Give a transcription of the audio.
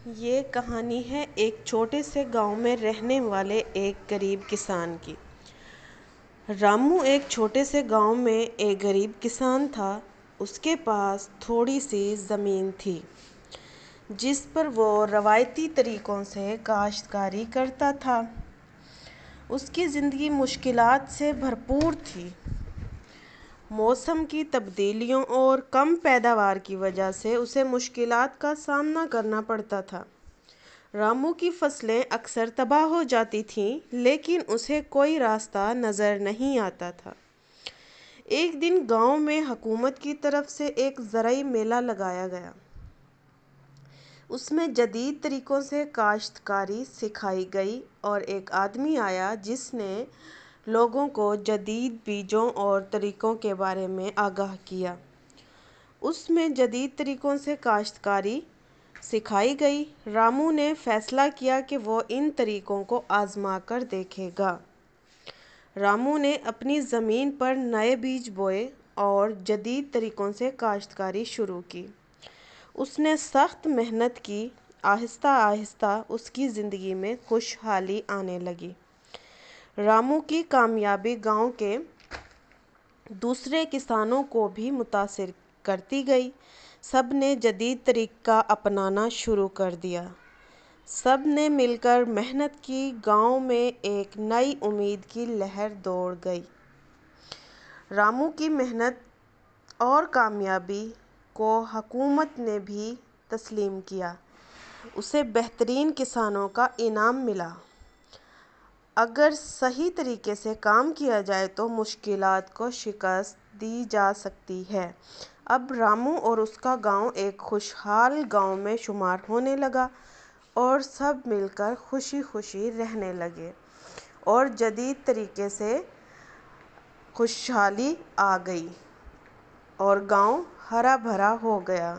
یہ کہانی ہے ایک چھوٹے سے گاؤں میں رہنے والے ایک غریب کسان کی۔ رامو ایک چھوٹے سے گاؤں میں ایک غریب کسان تھا۔ اس کے پاس تھوڑی سی زمین تھی جس پر وہ روایتی طریقوں سے کاشتکاری کرتا تھا۔ اس کی زندگی مشکلات سے بھرپور تھی۔ موسم کی تبدیلیوں اور کم پیداوار کی وجہ سے اسے مشکلات کا سامنا کرنا پڑتا تھا۔ رامو کی فصلیں اکثر تباہ ہو جاتی تھیں لیکن اسے کوئی راستہ نظر نہیں آتا تھا۔ ایک دن گاؤں میں حکومت کی طرف سے ایک زرعی میلہ لگایا گیا۔ اس میں جدید طریقوں سے کاشتکاری سکھائی گئی اور ایک آدمی آیا جس نے لوگوں کو جدید بیجوں اور طریقوں کے بارے میں آگاہ کیا۔ اس میں جدید طریقوں سے کاشتکاری سکھائی گئی۔ رامو نے فیصلہ کیا کہ وہ ان طریقوں کو آزما کر دیکھے گا۔ رامو نے اپنی زمین پر نئے بیج بوئے اور جدید طریقوں سے کاشتکاری شروع کی۔ اس نے سخت محنت کی۔ آہستہ آہستہ اس کی زندگی میں خوشحالی آنے لگی۔ رامو کی کامیابی گاؤں کے دوسرے کسانوں کو بھی متاثر کرتی گئی۔ سب نے جدید طریقہ اپنانا شروع کر دیا۔ سب نے مل کر محنت کی۔ گاؤں میں ایک نئی امید کی لہر دوڑ گئی۔ رامو کی محنت اور کامیابی کو حکومت نے بھی تسلیم کیا۔ اسے بہترین کسانوں کا انعام ملا۔ اگر صحیح طریقے سے کام کیا جائے تو مشکلات کو شکست دی جا سکتی ہے۔ اب رامو اور اس کا گاؤں ایک خوشحال گاؤں میں شمار ہونے لگا اور سب مل کر خوشی خوشی رہنے لگے اور جدید طریقے سے خوشحالی آ گئی اور گاؤں ہرا بھرا ہو گیا۔